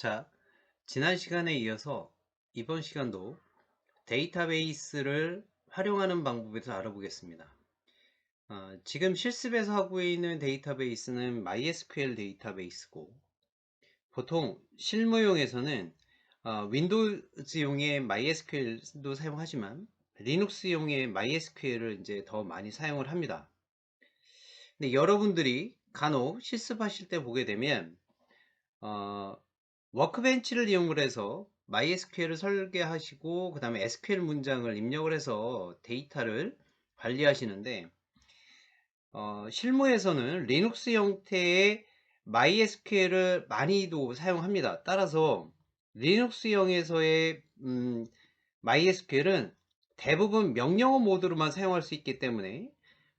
자, 지난 시간에 이어서 이번 시간도 데이터베이스를 활용하는 방법에 대해서 알아보겠습니다. 지금 실습에서 하고 있는 데이터베이스는 MySQL 데이터베이스고, 보통 실무용에서는 윈도우즈용의 MySQL도 사용하지만 리눅스용의 MySQL을 이제 더 많이 사용을 합니다. 근데 여러분들이 간혹 실습하실 때 보게 되면 어, 워크벤치를 이용을 해서 MySQL을 설계하시고 그 다음에 SQL 문장을 입력을 해서 데이터를 관리하시는데 실무에서는 리눅스 형태의 MySQL을 많이도 사용합니다. 따라서 리눅스형에서의 MySQL은 대부분 명령어 모드로만 사용할 수 있기 때문에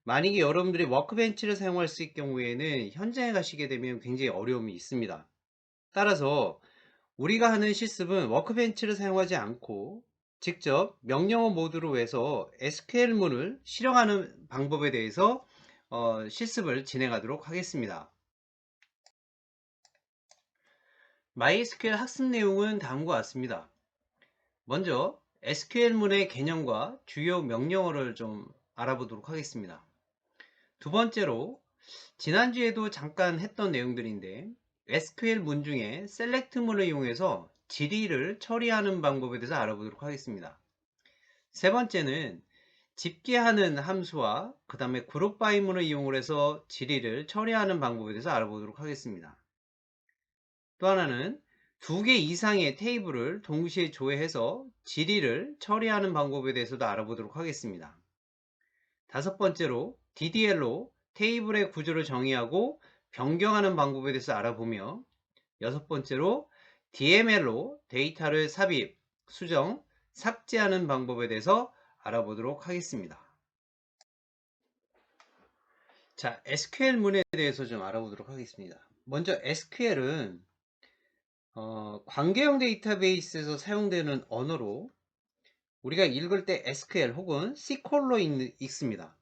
만약에 여러분들이 워크벤치를 사용할 수 있을 경우에는 현장에 가시게 되면 굉장히 어려움이 있습니다. 따라서 우리가 하는 실습은 워크벤치를 사용하지 않고 직접 명령어 모드로 해서 SQL문을 실행하는 방법에 대해서 실습을 진행하도록 하겠습니다. MySQL 학습 내용은 다음과 같습니다. 먼저 SQL문의 개념과 주요 명령어를 좀 알아보도록 하겠습니다. 두 번째로 지난주에도 잠깐 했던 내용들인데 SQL 문 중에 셀렉트문을 이용해서 질의를 처리하는 방법에 대해서 알아보도록 하겠습니다. 세 번째는 집계하는 함수와 그 다음에 그룹 바이 문을 이용해서 질의를 처리하는 방법에 대해서 알아보도록 하겠습니다. 또 하나는 두 개 이상의 테이블을 동시에 조회해서 질의를 처리하는 방법에 대해서도 알아보도록 하겠습니다. 다섯 번째로 DDL로 테이블의 구조를 정의하고 변경하는 방법에 대해서 알아보며 여섯 번째로 DML로 데이터를 삽입, 수정, 삭제하는 방법에 대해서 알아보도록 하겠습니다. 자, SQL문에 대해서 좀 알아보도록 하겠습니다. 먼저 SQL은 관계형 데이터베이스에서 사용되는 언어로 우리가 읽을 때 SQL 혹은 SQL로 읽습니다.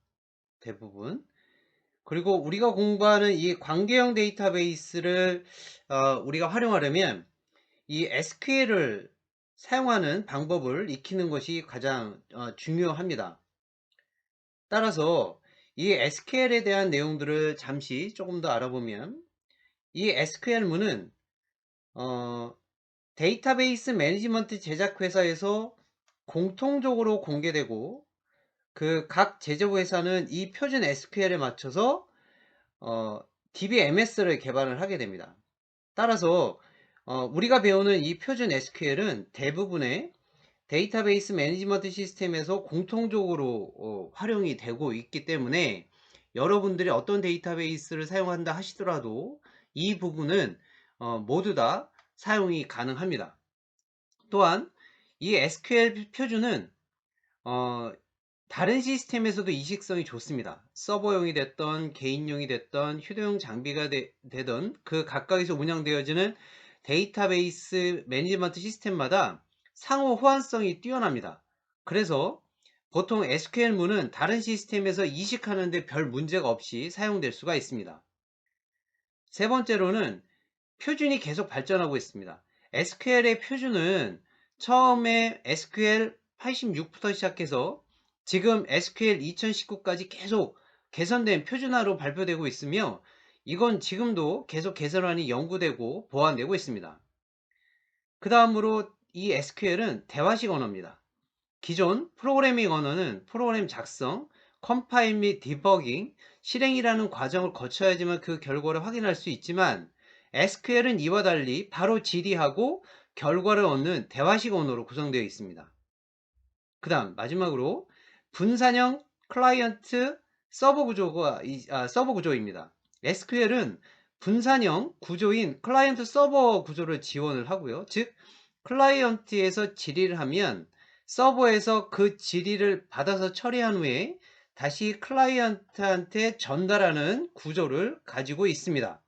대부분. 그리고 우리가 공부하는 이 관계형 데이터베이스를 우리가 활용하려면 이 SQL을 사용하는 방법을 익히는 것이 가장 중요합니다. 따라서 이 SQL에 대한 내용들을 잠시 조금 더 알아보면 이 SQL문은 데이터베이스 매니지먼트 제작 회사에서 공통적으로 공개되고 그 각 제조 회사는 이 표준 SQL에 맞춰서 DBMS를 개발을 하게 됩니다. 따라서 우리가 배우는 이 표준 SQL은 대부분의 데이터베이스 매니지먼트 시스템에서 공통적으로 활용이 되고 있기 때문에 여러분들이 어떤 데이터베이스를 사용한다 하시더라도 이 부분은 모두 다 사용이 가능합니다. 또한 이 SQL 표준은 다른 시스템에서도 이식성이 좋습니다. 서버용이 됐던 개인용이 됐던 휴대용 장비가 되던 그 각각에서 운영되어지는 데이터베이스 매니지먼트 시스템마다 상호 호환성이 뛰어납니다. 그래서 보통 SQL문은 다른 시스템에서 이식하는데 별 문제가 없이 사용될 수가 있습니다. 세 번째로는 표준이 계속 발전하고 있습니다. SQL의 표준은 처음에 SQL 86부터 시작해서 지금 SQL 2019까지 계속 개선된 표준화로 발표되고 있으며 이건 지금도 계속 개선안이 연구되고 보완되고 있습니다. 그 다음으로 이 SQL은 대화식 언어입니다. 기존 프로그래밍 언어는 프로그램 작성, 컴파일 및 디버깅, 실행이라는 과정을 거쳐야지만 그 결과를 확인할 수 있지만 SQL은 이와 달리 바로 질의하고 결과를 얻는 대화식 언어로 구성되어 있습니다. 그 다음 마지막으로 분산형 클라이언트 서버 구조입니다. SQL은 분산형 구조인 클라이언트 서버 구조를 지원을 하고요. 즉 클라이언트에서 질의를 하면 서버에서 그 질의를 받아서 처리한 후에 다시 클라이언트한테 전달하는 구조를 가지고 있습니다.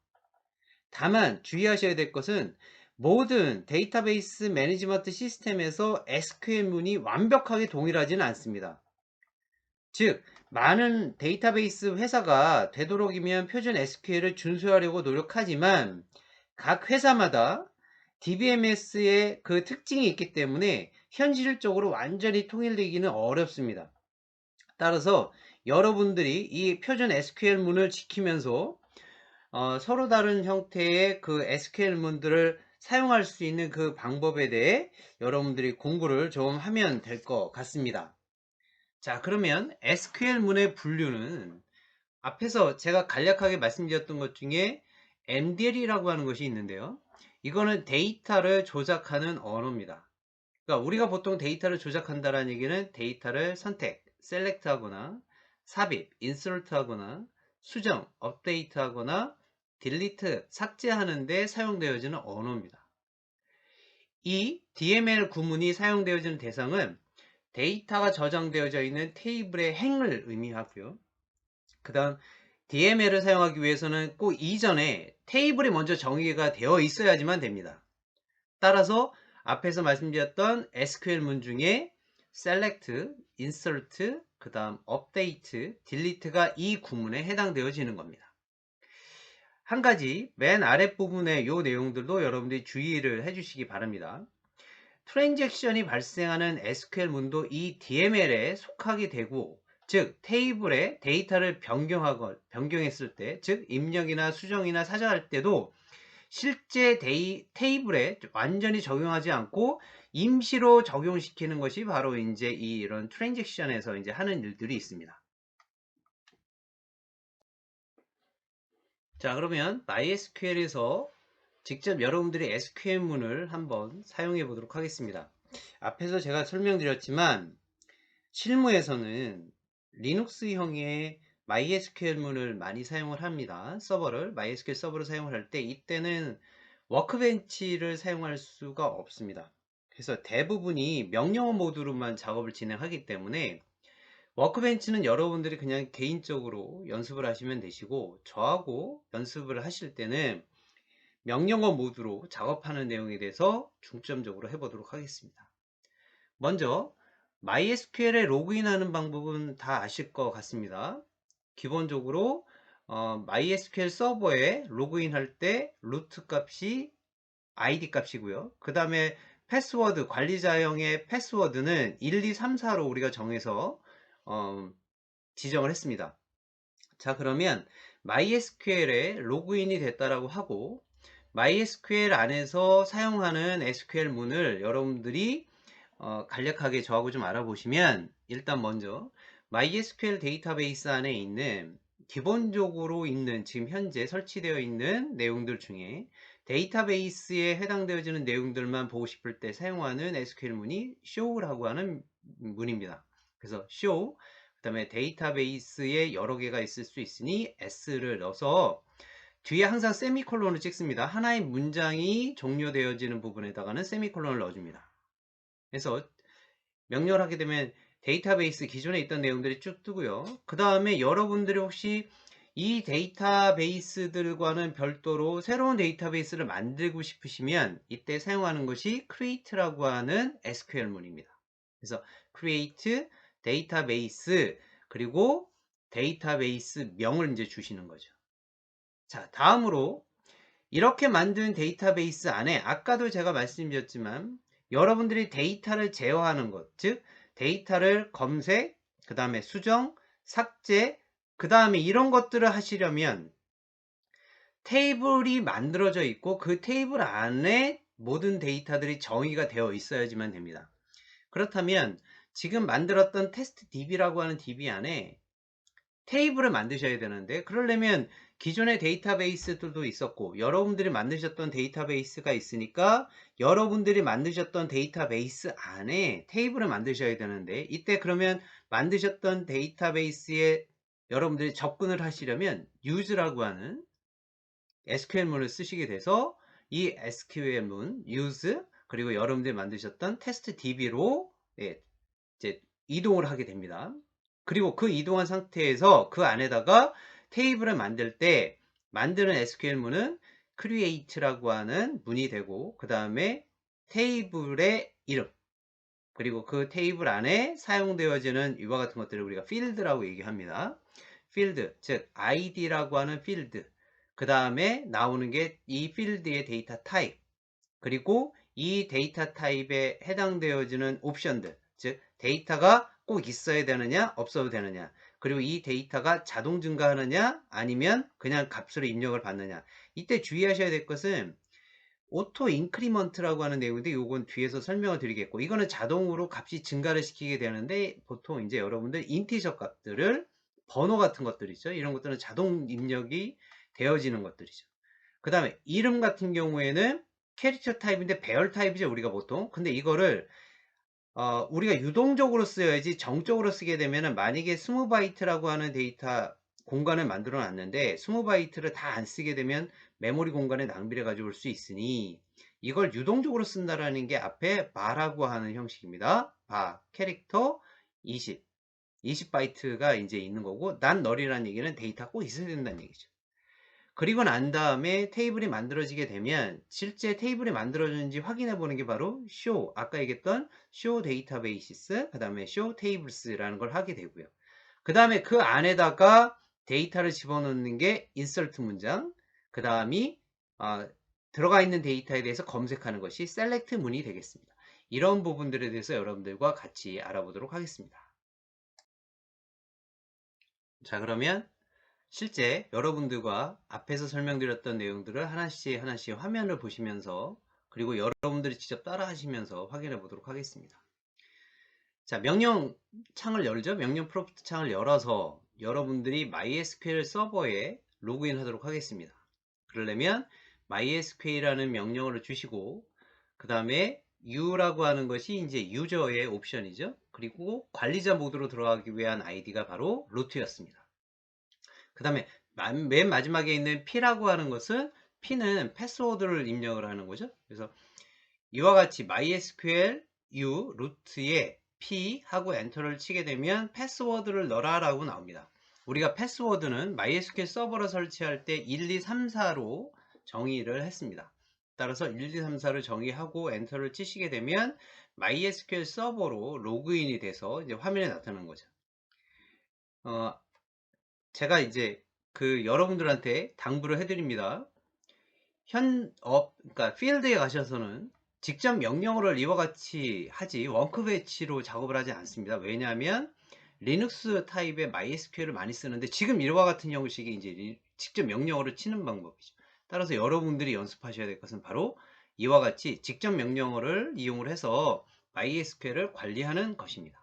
다만 주의하셔야 될 것은 모든 데이터베이스 매니지먼트 시스템에서 SQL문이 완벽하게 동일하지는 않습니다. 즉 많은 데이터베이스 회사가 되도록이면 표준 SQL을 준수하려고 노력하지만 각 회사마다 DBMS의 그 특징이 있기 때문에 현실적으로 완전히 통일되기는 어렵습니다. 따라서 여러분들이 이 표준 SQL문을 지키면서 서로 다른 형태의 그 SQL문들을 사용할 수 있는 그 방법에 대해 여러분들이 공부를 좀 하면 될 것 같습니다. 자, 그러면 SQL문의 분류는 앞에서 제가 간략하게 말씀드렸던 것 중에 MDL이라고 하는 것이 있는데요. 이거는 데이터를 조작하는 언어입니다. 그러니까 우리가 보통 데이터를 조작한다는 얘기는 데이터를 선택, 셀렉트 하거나 삽입, 인서트 하거나 수정, 업데이트 하거나 딜리트, 삭제하는 데 사용되어지는 언어입니다. 이 DML 구문이 사용되어지는 대상은 데이터가 저장되어져 있는 테이블의 행을 의미하고요. 그 다음 DML을 사용하기 위해서는 꼭 이전에 테이블이 먼저 정의가 되어 있어야지만 됩니다. 따라서 앞에서 말씀드렸던 SQL문 중에 select, insert, 그 다음 update, delete가 이 구문에 해당되어지는 겁니다. 한 가지 맨 아랫부분의 이 내용들도 여러분들이 주의를 해주시기 바랍니다. 트랜잭션이 발생하는 SQL문도 이 DML에 속하게 되고, 즉 테이블에 데이터를 변경했을 때, 즉 입력이나 수정이나 사정할 때도 실제 테이블에 완전히 적용하지 않고 임시로 적용시키는 것이 바로 이제 이런 트랜잭션에서 이제 하는 일들이 있습니다. 자, 그러면 MySQL에서 직접 여러분들이 SQL문을 한번 사용해 보도록 하겠습니다. 앞에서 제가 설명드렸지만 실무에서는 리눅스형의 MySQL문을 많이 사용을 합니다. MySQL 서버를 사용을 할 때 이때는 워크벤치를 사용할 수가 없습니다. 그래서 대부분이 명령어 모드로만 작업을 진행하기 때문에 워크벤치는 여러분들이 그냥 개인적으로 연습을 하시면 되시고, 저하고 연습을 하실 때는 명령어 모드로 작업하는 내용에 대해서 중점적으로 해보도록 하겠습니다. 먼저 MySQL에 로그인하는 방법은 다 아실 것 같습니다. 기본적으로 MySQL 서버에 로그인할 때 루트 값이 ID 값이고요. 그 다음에 패스워드, 관리자형의 패스워드는 1, 2, 3, 4로 우리가 정해서 지정을 했습니다. 자, 그러면 MySQL에 로그인이 됐다라고 하고 MySQL 안에서 사용하는 SQL문을 여러분들이 간략하게 저하고 좀 알아보시면, 일단 먼저 MySQL 데이터베이스 안에 있는 기본적으로 있는 지금 현재 설치되어 있는 내용들 중에 데이터베이스에 해당되어지는 내용들만 보고 싶을 때 사용하는 SQL문이 show라고 하는 문입니다. 그래서 show, 그 다음에 데이터베이스에 여러 개가 있을 수 있으니 s를 넣어서 뒤에 항상 세미콜론을 찍습니다. 하나의 문장이 종료되어지는 부분에다가는 세미콜론을 넣어줍니다. 그래서 명령을 하게 되면 데이터베이스 기존에 있던 내용들이 쭉 뜨고요. 그 다음에 여러분들이 혹시 이 데이터베이스들과는 별도로 새로운 데이터베이스를 만들고 싶으시면 이때 사용하는 것이 create라고 하는 SQL문입니다. 그래서 create 데이터베이스, 그리고 데이터베이스 명을 이제 주시는 거죠. 자, 다음으로 이렇게 만든 데이터베이스 안에 아까도 제가 말씀드렸지만 여러분들이 데이터를 제어하는 것, 즉 데이터를 검색, 그 다음에 수정, 삭제, 그 다음에 이런 것들을 하시려면 테이블이 만들어져 있고 그 테이블 안에 모든 데이터들이 정의가 되어 있어야지만 됩니다. 그렇다면 지금 만들었던 테스트 DB라고 하는 DB 안에 테이블을 만드셔야 되는데, 그러려면 기존의 데이터베이스들도 있었고 여러분들이 만드셨던 데이터베이스가 있으니까 여러분들이 만드셨던 데이터베이스 안에 테이블을 만드셔야 되는데, 이때 그러면 만드셨던 데이터베이스에 여러분들이 접근을 하시려면 use라고 하는 SQL문을 쓰시게 돼서 이 SQL문 use, 그리고 여러분들이 만드셨던 테스트 DB로 이제 이동을 하게 됩니다. 그리고 그 이동한 상태에서 그 안에다가 테이블을 만들 때 만드는 SQL문은 create라고 하는 문이 되고, 그 다음에 테이블의 이름, 그리고 그 테이블 안에 사용되어지는 이와 같은 것들을 우리가 필드라고 얘기합니다. 필드, 즉 id라고 하는 필드, 그 다음에 나오는 게 이 필드의 데이터 타입, 그리고 이 데이터 타입에 해당되어지는 옵션들, 즉 데이터가 꼭 있어야 되느냐 없어도 되느냐, 그리고 이 데이터가 자동 증가하느냐 아니면 그냥 값으로 입력을 받느냐. 이때 주의하셔야 될 것은 오토 인크리먼트라고 하는 내용인데, 요건 뒤에서 설명을 드리겠고, 이거는 자동으로 값이 증가를 시키게 되는데, 보통 이제 여러분들 인티저 값들을, 번호 같은 것들 있죠, 이런 것들은 자동 입력이 되어지는 것들이죠. 그 다음에 이름 같은 경우에는 캐릭터 타입인데 배열 타입이죠, 우리가 보통. 근데 이거를 우리가 유동적으로 쓰여야지, 정적으로 쓰게 되면은, 만약에 20바이트라고 하는 데이터 공간을 만들어 놨는데 20바이트를 다 안 쓰게 되면 메모리 공간에 낭비를 가져올 수 있으니, 이걸 유동적으로 쓴다라는 게 앞에 바라고 하는 형식입니다. 캐릭터 20바이트가 이제 있는 거고, 난 널이라는 얘기는 데이터가 꼭 있어야 된다는 얘기죠. 그리고 난 다음에 테이블이 만들어지게 되면, 실제 테이블이 만들어졌는지 확인해 보는 게 바로 show, 아까 얘기했던 show databases, 그 다음에 show tables라는 걸 하게 되고요. 그 다음에 그 안에다가 데이터를 집어넣는 게 insert 문장, 그 다음이 들어가 있는 데이터에 대해서 검색하는 것이 select 문이 되겠습니다. 이런 부분들에 대해서 여러분들과 같이 알아보도록 하겠습니다. 자, 그러면 실제 여러분들과 앞에서 설명드렸던 내용들을 하나씩 하나씩 화면을 보시면서, 그리고 여러분들이 직접 따라 하시면서 확인해 보도록 하겠습니다. 자, 명령 창을 열죠. 명령 프롬프트 창을 열어서 여러분들이 MySQL 서버에 로그인 하도록 하겠습니다. 그러려면 MySQL이라는 명령어를 주시고, 그 다음에 U라고 하는 것이 이제 유저의 옵션이죠. 그리고 관리자 모드로 들어가기 위한 아이디가 바로 루트였습니다. 그 다음에 맨 마지막에 있는 P라고 하는 것은, P는 패스워드를 입력을 하는 거죠. 그래서 이와 같이 MySQL U 루트에 P 하고 엔터를 치게 되면 패스워드를 넣어라 라고 나옵니다. 우리가 패스워드는 MySQL 서버를 설치할 때 1, 2, 3, 4로 정의를 했습니다. 따라서 1, 2, 3, 4를 정의하고 엔터를 치시게 되면 MySQL 서버로 로그인이 돼서 이제 화면에 나타나는 거죠. 제가 이제 여러분들한테 당부를 해드립니다. 그러니까 필드에 가셔서는 직접 명령어를 이와 같이 하지 원크 배치로 작업을 하지 않습니다. 왜냐하면 리눅스 타입의 MySQL을 많이 쓰는데, 지금 이와 같은 형식이 이제 직접 명령어를 치는 방법이죠. 따라서 여러분들이 연습하셔야 될 것은 바로 이와 같이 직접 명령어를 이용을 해서 MySQL을 관리하는 것입니다.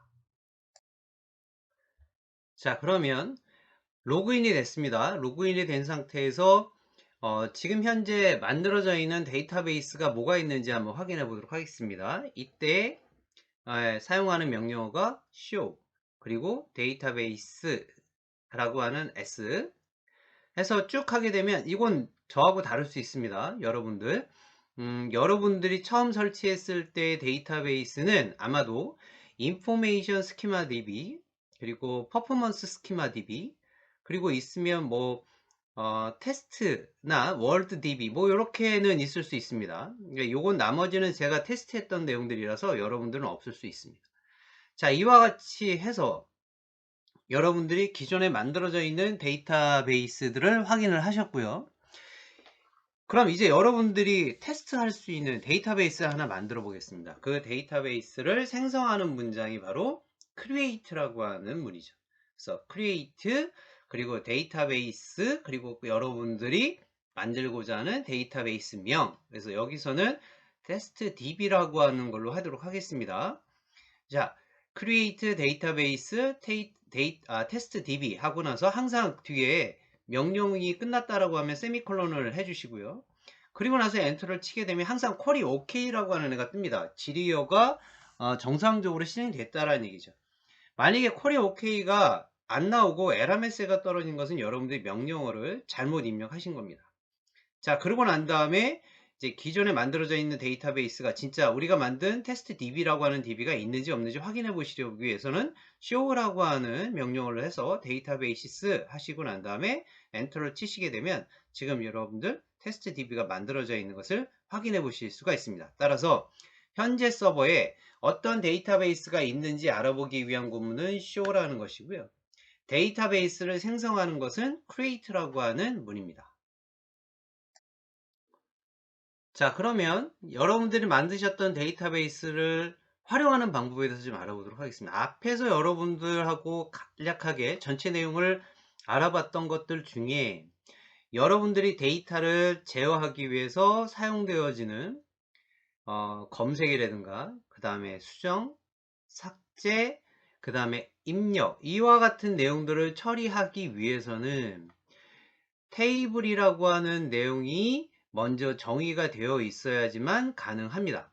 자, 그러면 로그인이 됐습니다. 로그인이 된 상태에서 지금 현재 만들어져 있는 데이터베이스가 뭐가 있는지 한번 확인해 보도록 하겠습니다. 이때 사용하는 명령어가 show, 그리고 데이터베이스라고 하는 s 해서 쭉 하게 되면, 이건 저하고 다를 수 있습니다. 여러분들이 처음 설치했을 때 데이터베이스는 아마도 information schema db, 그리고 performance schema db, 그리고 있으면 뭐 테스트나 월드 DB 뭐 이렇게는 있을 수 있습니다. 요건 나머지는 제가 테스트했던 내용들이라서 여러분들은 없을 수 있습니다. 자, 이와 같이 해서 여러분들이 기존에 만들어져 있는 데이터베이스들을 확인을 하셨고요. 그럼 이제 여러분들이 테스트할 수 있는 데이터베이스 하나 만들어 보겠습니다. 그 데이터베이스를 생성하는 문장이 바로 create라고 하는 문이죠. 그래서 create, 그리고 데이터베이스, 그리고 여러분들이 만들고자 하는 데이터베이스명, 그래서 여기서는 testdb라고 하는 걸로 하도록 하겠습니다. 자, create database testdb 하고 나서 항상 뒤에 명령이 끝났다라고 하면 세미콜론을 해주시고요. 그리고 나서 엔터를 치게 되면 항상 퀄이 OK라고 하는 애가 뜹니다. 지리어가 정상적으로 실행됐다라는 얘기죠. 만약에 퀄이 OK가 안 나오고 에러 메시지가 떨어진 것은 여러분들이 명령어를 잘못 입력하신 겁니다. 자, 그러고 난 다음에 이제 기존에 만들어져 있는 데이터베이스가 진짜 우리가 만든 테스트 DB라고 하는 DB가 있는지 없는지 확인해 보시기 위해서는 show라고 하는 명령어를 해서 데이터베이스 하시고 난 다음에 엔터를 치시게 되면 지금 여러분들 테스트 DB가 만들어져 있는 것을 확인해 보실 수가 있습니다. 따라서 현재 서버에 어떤 데이터베이스가 있는지 알아보기 위한 구문은 show라는 것이고요. 데이터베이스를 생성하는 것은 create라고 하는 문입니다. 자, 그러면 여러분들이 만드셨던 데이터베이스를 활용하는 방법에 대해서 좀 알아보도록 하겠습니다. 앞에서 여러분들하고 간략하게 전체 내용을 알아봤던 것들 중에 여러분들이 데이터를 제어하기 위해서 사용되어지는 검색이라든가 그 다음에 수정, 삭제, 그 다음에 입력, 이와 같은 내용들을 처리하기 위해서는 테이블이라고 하는 내용이 먼저 정의가 되어 있어야지만 가능합니다.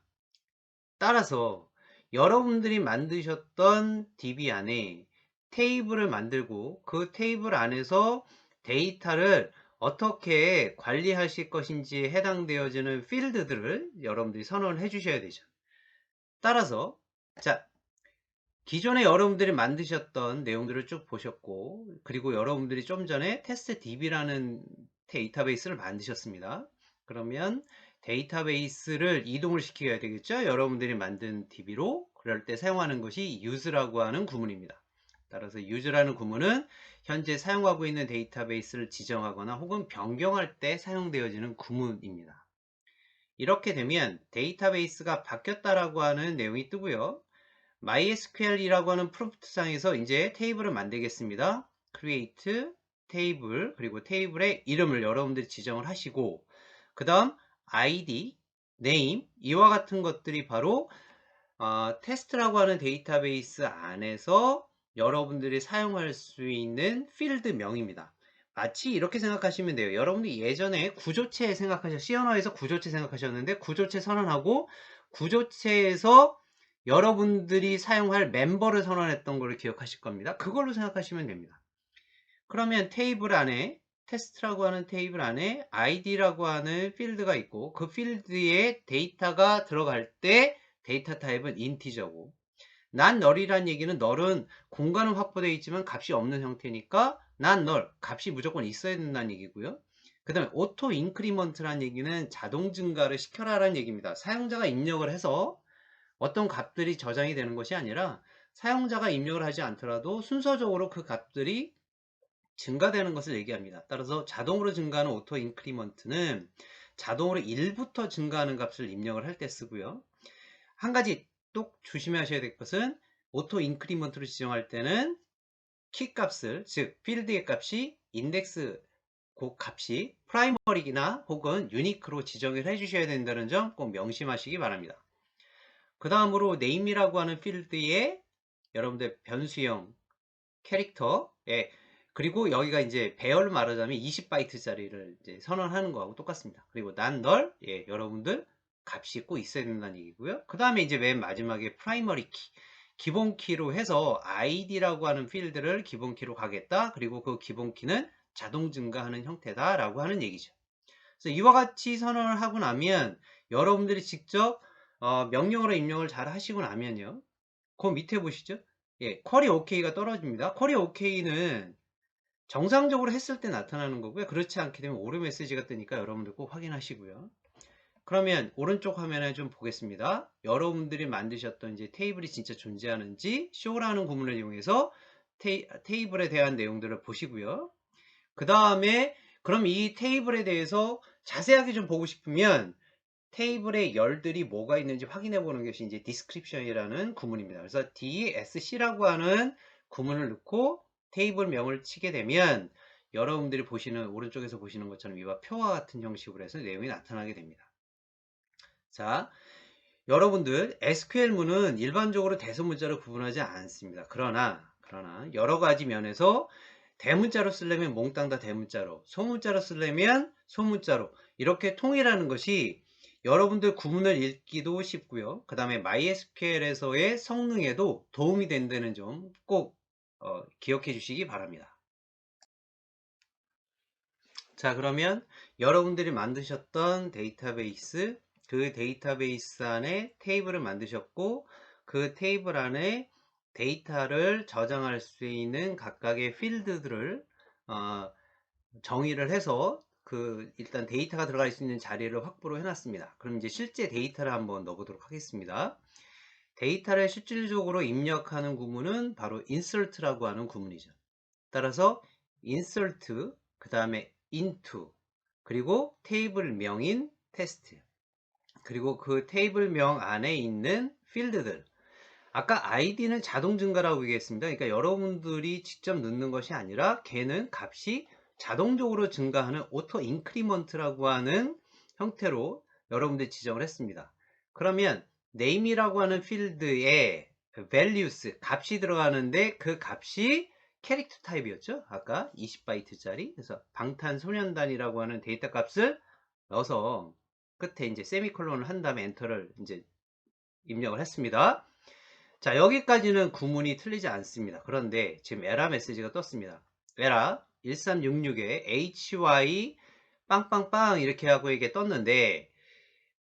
따라서 여러분들이 만드셨던 DB 안에 테이블을 만들고 그 테이블 안에서 데이터를 어떻게 관리하실 것인지에 해당되어지는 필드들을 여러분들이 선언을 해 주셔야 되죠. 따라서 자, 기존에 여러분들이 만드셨던 내용들을 쭉 보셨고, 그리고 여러분들이 좀 전에 테스트 DB라는 데이터베이스를 만드셨습니다. 그러면 데이터베이스를 이동을 시켜야 되겠죠? 여러분들이 만든 DB로. 그럴 때 사용하는 것이 use라고 하는 구문입니다. 따라서 use라는 구문은 현재 사용하고 있는 데이터베이스를 지정하거나 혹은 변경할 때 사용되어지는 구문입니다. 이렇게 되면 데이터베이스가 바뀌었다라고 하는 내용이 뜨고요. MySQL이라고 하는 프롬프트 상에서 이제 테이블을 만들겠습니다. create 테이블, 그리고 테이블의 이름을 여러분들이 지정을 하시고, 그 다음 id, name, 이와 같은 것들이 바로 테스트라고 하는 데이터베이스 안에서 여러분들이 사용할 수 있는 필드명입니다. 마치 이렇게 생각하시면 돼요. 여러분들이 예전에 구조체 C 언어에서 구조체 생각하셨는데, 구조체 선언하고 구조체에서 여러분들이 사용할 멤버를 선언했던 걸 기억하실 겁니다. 그걸로 생각하시면 됩니다. 그러면 테이블 안에 테스트라고 하는 테이블 안에 id라고 하는 필드가 있고, 그 필드에 데이터가 들어갈 때 데이터 타입은 인티저고, 난 널이란 얘기는 널은 공간은 확보되어 있지만 값이 없는 형태니까 난 널, 값이 무조건 있어야 된다는 얘기고요. 그 다음에 오토 인크리먼트란 얘기는 자동 증가를 시켜라라는 얘기입니다. 사용자가 입력을 해서 어떤 값들이 저장이 되는 것이 아니라 사용자가 입력을 하지 않더라도 순서적으로 그 값들이 증가되는 것을 얘기합니다. 따라서 자동으로 증가하는 오토 인크리먼트는 자동으로 1부터 증가하는 값을 입력을 할 때 쓰고요. 한 가지 또 조심하셔야 될 것은 오토 인크리먼트로 지정할 때는 키 값을, 즉 필드의 값이 인덱스 그 값이 프라이머리나 혹은 유니크로 지정을 해 주셔야 된다는 점 꼭 명심하시기 바랍니다. 그 다음으로 name이라고 하는 필드에 여러분들 변수형 캐릭터, 예, 그리고 여기가 이제 배열로 말하자면 20바이트짜리를 이제 선언하는 거하고 똑같습니다. 그리고 난 널, 예, 여러분들 값이 꼭 있어야 된다는 얘기고요. 그 다음에 이제 맨 마지막에 프라이머리 키, 기본 키로 해서 id라고 하는 필드를 기본 키로 가겠다. 그리고 그 기본 키는 자동 증가하는 형태다라고 하는 얘기죠. 그래서 이와 같이 선언을 하고 나면 여러분들이 직접 명령어로 입력을 잘 하시고 나면요. 그 밑에 보시죠. 예, 쿼리 OK가 떨어집니다. 쿼리 OK는 정상적으로 했을 때 나타나는 거고요. 그렇지 않게 되면 오류 메시지가 뜨니까 여러분들 꼭 확인하시고요. 그러면 오른쪽 화면에 좀 보겠습니다. 여러분들이 만드셨던 이제 테이블이 진짜 존재하는지 show라는 구문을 이용해서 테이블에 대한 내용들을 보시고요. 그 다음에 그럼 이 테이블에 대해서 자세하게 좀 보고 싶으면 테이블에 열들이 뭐가 있는지 확인해 보는 것이 이제 description이라는 구문입니다. 그래서 dsc라고 하는 구문을 넣고 테이블 명을 치게 되면 여러분들이 보시는 오른쪽에서 보시는 것처럼 이와 표와 같은 형식으로 해서 내용이 나타나게 됩니다. 자, 여러분들 SQL문은 일반적으로 대소문자로 구분하지 않습니다. 그러나 여러 가지 면에서 대문자로 쓰려면 몽땅 다 대문자로, 소문자로 쓰려면 소문자로 이렇게 통일하는 것이 여러분들 구문을 읽기도 쉽고요. 그 다음에 MySQL에서의 성능에도 도움이 된다는 점 꼭 기억해 주시기 바랍니다. 자, 그러면 여러분들이 만드셨던 데이터베이스, 그 데이터베이스 안에 테이블을 만드셨고, 그 테이블 안에 데이터를 저장할 수 있는 각각의 필드들을 정의를 해서 일단 데이터가 들어갈 수 있는 자리를 확보를 해놨습니다. 그럼 이제 실제 데이터를 한번 넣어보도록 하겠습니다. 데이터를 실질적으로 입력하는 구문은 바로 insert라고 하는 구문이죠. 따라서 insert, 그 다음에 into, 그리고 테이블 명인 테스트. 그리고 그 테이블명 안에 있는 필드들. 아까 id는 자동 증가라고 얘기했습니다. 그러니까 여러분들이 직접 넣는 것이 아니라 걔는 값이 자동적으로 증가하는 오토 인크리먼트라고 하는 형태로 여러분들이 지정을 했습니다. 그러면 name이라고 하는 필드에 values 값이 들어가는데 그 값이 캐릭터 타입이었죠. 아까 20바이트짜리. 그래서 방탄소년단이라고 하는 데이터 값을 넣어서 끝에 이제 세미콜론을 한 다음에 엔터를 이제 입력을 했습니다. 자, 여기까지는 구문이 틀리지 않습니다. 그런데 지금 에러 메시지가 떴습니다. 에러 1366에 hy 빵빵빵 이렇게 하고 이게 떴는데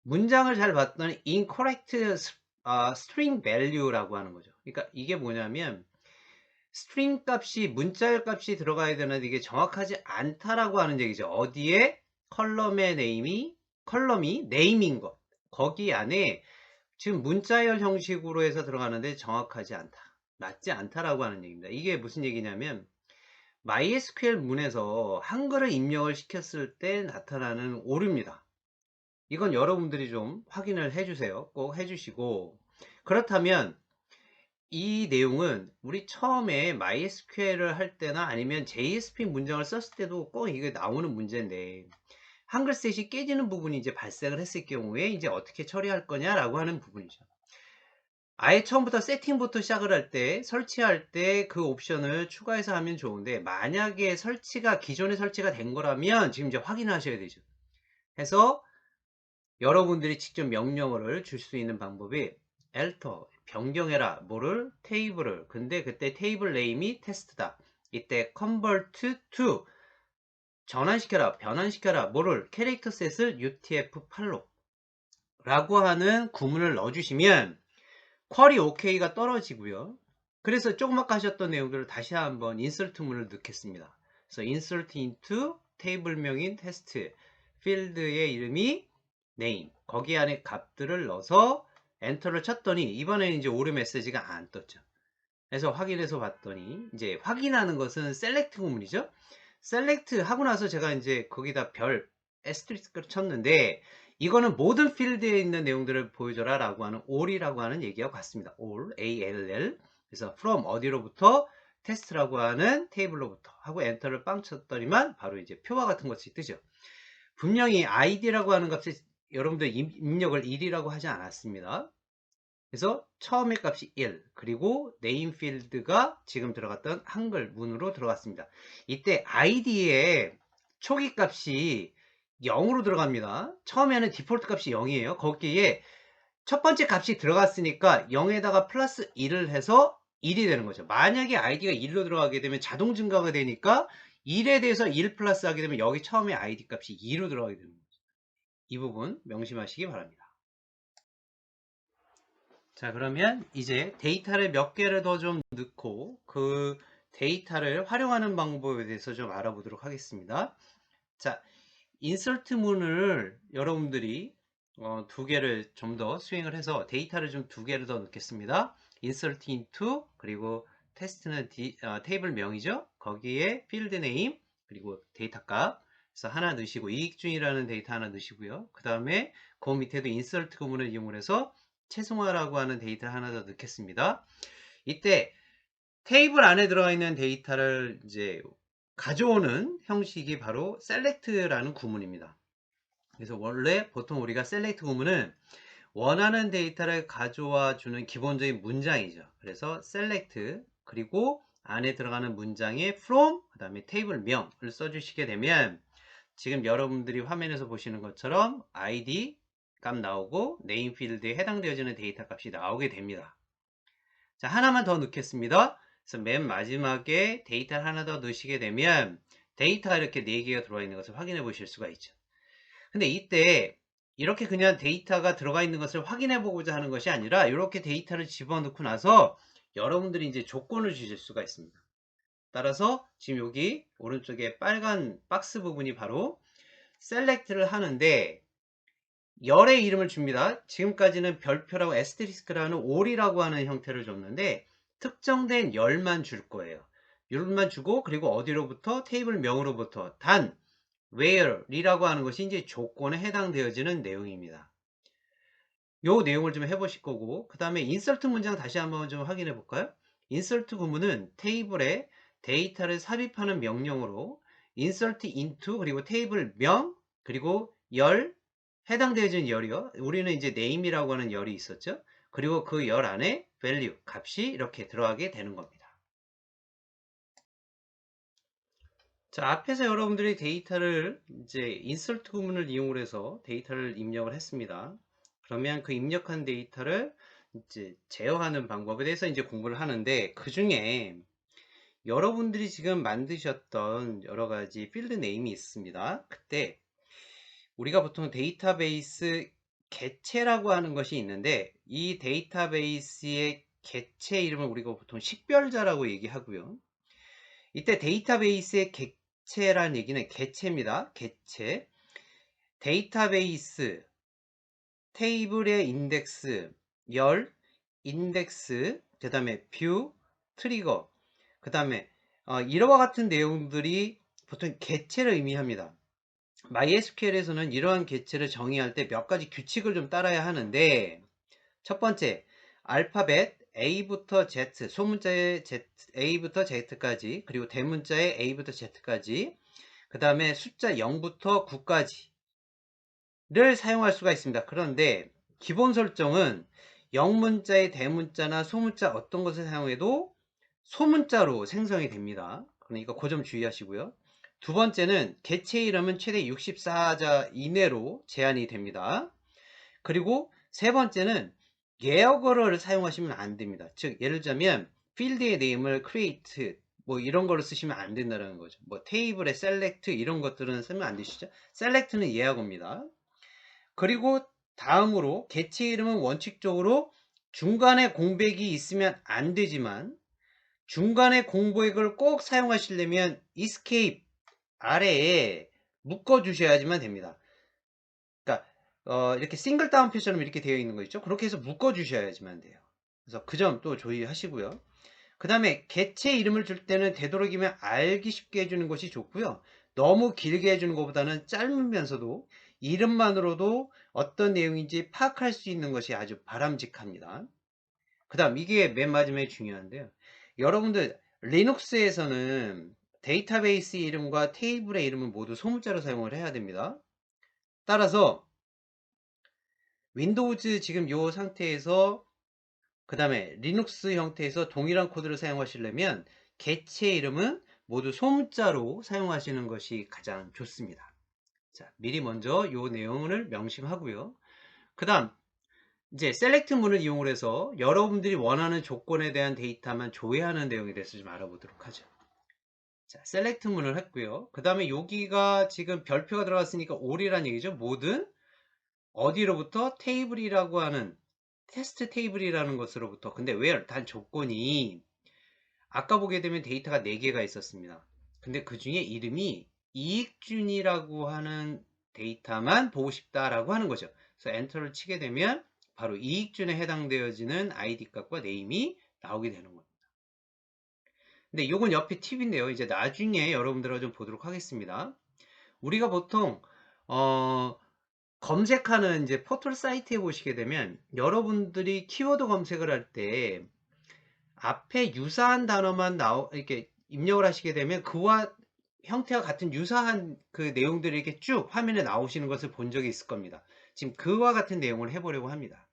문장을 잘 봤더니 incorrect string value라고 하는 거죠. 그러니까 이게 뭐냐면 스트링 값이 문자열 값이 들어가야 되는데 이게 정확하지 않다라고 하는 얘기죠. 어디에 컬럼의 컬럼이 네임인 것 거기 안에 지금 문자열 형식으로 해서 들어가는데 정확하지 않다, 맞지 않다라고 하는 얘기입니다. 이게 무슨 얘기냐면 MySQL 문에서 한글을 입력을 시켰을 때 나타나는 오류입니다. 이건 여러분들이 좀 확인을 해주세요. 꼭 해주시고, 그렇다면 이 내용은 우리 처음에 MySQL을 할 때나 아니면 JSP 문장을 썼을 때도 꼭 이게 나오는 문제인데, 한글셋이 깨지는 부분이 이제 발생을 했을 경우에 이제 어떻게 처리할 거냐라고 하는 부분이죠. 아예 처음부터 세팅부터 시작을 할 때, 설치할 때 그 옵션을 추가해서 하면 좋은데, 만약에 기존에 설치가 된 거라면 지금 이제 확인하셔야 되죠. 해서 여러분들이 직접 명령어를 줄 수 있는 방법이 alter, 변경해라, 뭐를? 테이블을. 근데 그때 테이블 네임이 테스트다. 이때 convert to, 전환시켜라, 변환시켜라, 뭐를? 캐릭터 셋을 UTF-8로 라고 하는 구문을 넣어주시면 쿼리 OK가 떨어지고요. 그래서 조금 아까 하셨던 내용들을 다시 한번 인설트문을 넣겠습니다. 그래서 insert into 테이블명인 테스트 필드의 이름이 name, 거기 안에 값들을 넣어서 엔터를 쳤더니 이번에는 이제 오류 메시지가 안 떴죠. 그래서 확인해서 봤더니 이제 확인하는 것은 셀렉트 구문이죠. 셀렉트 하고 나서 제가 이제 거기다 별 에스트리스크를 쳤는데 이거는 모든 필드에 있는 내용들을 보여줘라 라고 하는 all이라고 하는 얘기와 같습니다. all, all. 그래서 from 어디로부터 테스트라고 하는 테이블로부터 하고 엔터를 빵 쳤더니만 바로 이제 표와 같은 것이 뜨죠. 분명히 id라고 하는 값을 여러분들 입력을 1이라고 하지 않았습니다. 그래서 처음의 값이 1, 그리고 네임 필드가 지금 들어갔던 한글 문으로 들어갔습니다. 이때 id의 초기 값이 0으로 들어갑니다. 처음에는 디폴트 값이 0이에요. 거기에 첫 번째 값이 들어갔으니까 0에다가 플러스 1을 해서 1이 되는 거죠. 만약에 id가 1로 들어가게 되면 자동 증가가 되니까 1에 대해서 1 플러스 하게 되면 여기 처음에 id 값이 2로 들어가게 되는 거죠. 이 부분 명심하시기 바랍니다. 자, 그러면 이제 데이터를 몇 개를 더 좀 넣고 그 데이터를 활용하는 방법에 대해서 좀 알아보도록 하겠습니다. 자, 인서트 문을 여러분들이 두 개를 좀 더 수행을 해서 데이터를 좀 두 개를 더 넣겠습니다. insert into 그리고 테스트는 테이블 명이죠. 거기에 필드 네임 그리고 데이터 값. 그래서 하나 넣으시고 이익준이라는 데이터 하나 넣으시고요. 그 다음에 그 밑에도 insert 구문을 이용해서 최승화라고 하는 데이터를 하나 더 넣겠습니다. 이때 테이블 안에 들어가 있는 데이터를 이제 가져오는 형식이 바로 select라는 구문입니다. 그래서 원래 보통 우리가 select 구문은 원하는 데이터를 가져와 주는 기본적인 문장이죠. 그래서 select 그리고 안에 들어가는 문장에 from 그 다음에 테이블 명을 써주시게 되면 지금 여러분들이 화면에서 보시는 것처럼 id 값 나오고 네임 필드에 해당되어지는 데이터 값이 나오게 됩니다. 자, 하나만 더 넣겠습니다. 그래서 맨 마지막에 데이터를 하나 더 넣으시게 되면 데이터가 이렇게 4개가 들어와 있는 것을 확인해 보실 수가 있죠. 근데 이때 이렇게 그냥 데이터가 들어가 있는 것을 확인해 보고자 하는 것이 아니라 이렇게 데이터를 집어넣고 나서 여러분들이 이제 조건을 주실 수가 있습니다. 따라서 지금 여기 오른쪽에 빨간 박스 부분이 바로 셀렉트를 하는데 열의 이름을 줍니다. 지금까지는 별표라고 에스테리스크라는 올이라고 하는 형태를 줬는데 특정된 열만 줄 거예요. 열만 주고 그리고 어디로부터 테이블 명으로부터 단 where이라고 하는 것이 이제 조건에 해당되어지는 내용입니다. 요 내용을 좀 해보실 거고, 그 다음에 인서트 문장 다시 한번 좀 확인해 볼까요? 인서트 구문은 테이블에 데이터를 삽입하는 명령으로 insert into 그리고 테이블 명 그리고 열, 해당되어진 열이요. 우리는 이제 name이라고 하는 열이 있었죠. 그리고 그 열 안에 value 값이 이렇게 들어가게 되는 겁니다. 자, 앞에서 여러분들이 데이터를 이제 insert 구문을 이용을 해서 데이터를 입력을 했습니다. 그러면 그 입력한 데이터를 이제 제어하는 방법에 대해서 이제 공부를 하는데, 그 중에 여러분들이 지금 만드셨던 여러 가지 필드 네임이 있습니다. 그때 우리가 보통 데이터베이스 개체라고 하는 것이 있는데, 이 데이터베이스의 개체 이름을 우리가 보통 식별자라고 얘기하고요. 이때 데이터베이스의 개체란 얘기는 개체입니다. 개체. 데이터베이스, 테이블의 인덱스, 열, 인덱스, 그 다음에 뷰, 트리거, 그 다음에 이와 같은 내용들이 보통 개체를 의미합니다. MySQL에서는 이러한 개체를 정의할 때 몇 가지 규칙을 좀 따라야 하는데, 첫 번째, 알파벳 A부터 Z, 소문자의 Z, A부터 Z까지, 그리고 대문자의 A부터 Z까지, 그 다음에 숫자 0부터 9까지를 사용할 수가 있습니다. 그런데 기본 설정은 영문자의 대문자나 소문자 어떤 것을 사용해도 소문자로 생성이 됩니다. 그러니까 그 점 주의하시고요. 두 번째는 개체 이름은 최대 64자 이내로 제한이 됩니다. 그리고 세 번째는 예어거를 사용하시면 안 됩니다. 즉 예를 들자면 필드의 네임을 create 뭐 이런 거를 쓰시면 안 된다는 거죠. 뭐 테이블에 select 이런 것들은 쓰면 안 되시죠. select는 예어거입니다. 그리고 다음으로 개체 이름은 원칙적으로 중간에 공백이 있으면 안 되지만, 중간에 공백을 꼭 사용하시려면 escape 아래에 묶어 주셔야지만 됩니다. 그러니까 이렇게 싱글 다운 표처럼 이렇게 되어 있는 거 있죠. 그렇게 해서 묶어 주셔야지만 돼요. 그래서 그 점 또 주의하시고요. 그 다음에 개체 이름을 줄 때는 되도록이면 알기 쉽게 해주는 것이 좋고요. 너무 길게 해주는 것보다는 짧으면서도 이름만으로도 어떤 내용인지 파악할 수 있는 것이 아주 바람직합니다. 그 다음 이게 맨 마지막에 중요한데요. 여러분들 리눅스에서는 데이터베이스 이름과 테이블의 이름은 모두 소문자로 사용을 해야 됩니다. 따라서 윈도우즈 지금 이 상태에서, 그 다음에 리눅스 형태에서 동일한 코드를 사용하시려면 개체 이름은 모두 소문자로 사용하시는 것이 가장 좋습니다. 자, 미리 먼저 이 내용을 명심하고요. 그 다음 이제 셀렉트 문을 이용을 해서 여러분들이 원하는 조건에 대한 데이터만 조회하는 내용에 대해서 좀 알아보도록 하죠. 자, 셀렉트 문을 했고요. 그 다음에 여기가 지금 별표가 들어갔으니까 all이란 얘기죠. 모든 어디로부터 테이블이라고 하는 테스트 테이블이라는 것으로부터. 근데 where 단 조건이 아까 보게 되면 데이터가 4개가 있었습니다. 근데 그 중에 이름이 이익준이라고 하는 데이터만 보고 싶다라고 하는 거죠. 그래서 엔터를 치게 되면 바로 이익준에 해당되어지는 아이디 값과 네임이 나오게 되는 겁니다. 근데 이건 옆에 팁인데요. 이제 나중에 여러분들과 좀 보도록 하겠습니다. 우리가 보통 검색하는 이제 포털 사이트에 보시게 되면 여러분들이 키워드 검색을 할 때 앞에 유사한 단어만 이렇게 입력을 하시게 되면 그와 형태가 같은 유사한 그 내용들이 이렇게 쭉 화면에 나오시는 것을 본 적이 있을 겁니다. 지금 그와 같은 내용을 해보려고 합니다.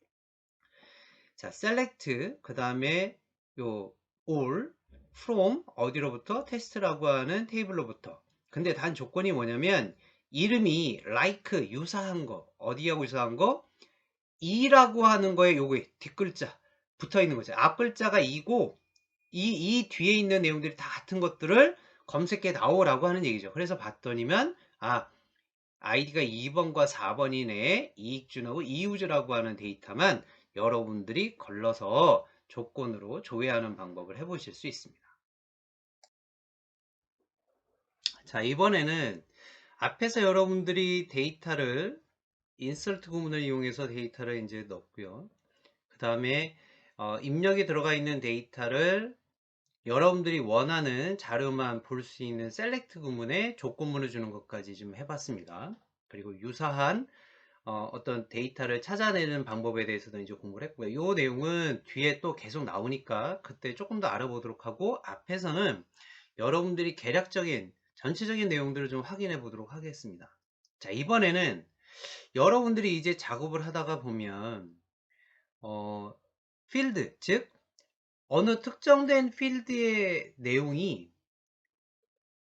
자, select, 그 다음에 요 all, from, 어디로부터? 테스트라고 하는 테이블로부터. 근데 단 조건이 뭐냐면 이름이 like, 유사한 거, 어디하고 유사한 거? 이라고 하는 거에 요거 뒷글자 붙어 있는 거죠. 앞 글자가 이고 이 뒤에 있는 내용들이 다 같은 것들을 검색해 나오라고 하는 얘기죠. 그래서 봤더니면 아이디가 2번과 4번이네. 이익준하고 이우즈라고 하는 데이터만 여러분들이 걸러서 조건으로 조회하는 방법을 해보실 수 있습니다. 자, 이번에는 앞에서 여러분들이 데이터를 인서트 구문을 이용해서 데이터를 이제 넣었고요. 그 다음에 입력이 들어가 있는 데이터를 여러분들이 원하는 자료만 볼 수 있는 셀렉트 구문에 조건문을 주는 것까지 좀 해봤습니다. 그리고 유사한 어떤 데이터를 찾아내는 방법에 대해서도 이제 공부를 했고요. 이 내용은 뒤에 또 계속 나오니까 그때 조금 더 알아보도록 하고, 앞에서는 여러분들이 개략적인 전체적인 내용들을 좀 확인해 보도록 하겠습니다. 자, 이번에는 여러분들이 이제 작업을 하다가 보면 필드, 즉 어느 특정된 필드의 내용이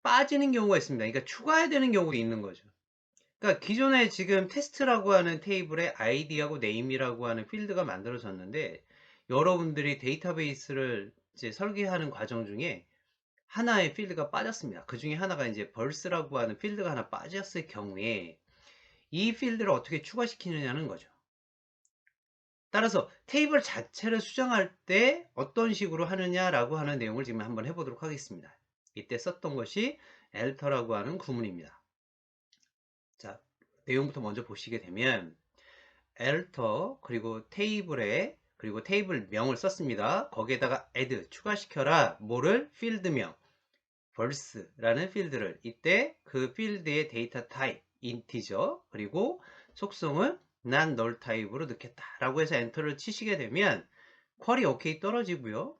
빠지는 경우가 있습니다. 그러니까 추가해야 되는 경우도 있는 거죠. 그러니까 기존에 지금 테스트라고 하는 테이블에 아이디하고 네임이라고 하는 필드가 만들어졌는데, 여러분들이 데이터베이스를 이제 설계하는 과정 중에 하나의 필드가 빠졌습니다. 그 중에 하나가 이제 벌스라고 하는 필드가 하나 빠졌을 경우에 이 필드를 어떻게 추가시키느냐는 거죠. 따라서 테이블 자체를 수정할 때 어떤 식으로 하느냐라고 하는 내용을 지금 한번 해보도록 하겠습니다. 이때 썼던 것이 alter라고 하는 구문입니다. 자, 내용부터 먼저 보시게 되면 alter 그리고 테이블에 그리고 테이블 명을 썼습니다. 거기에다가 add 추가시켜라. 뭐를? 필드명 벌스라는 필드를, 이때 그 필드의 데이터 타입 인티저 그리고 속성을 non null 타입으로 넣겠다 라고 해서 엔터를 치시게 되면 쿼리 OK 떨어지고요.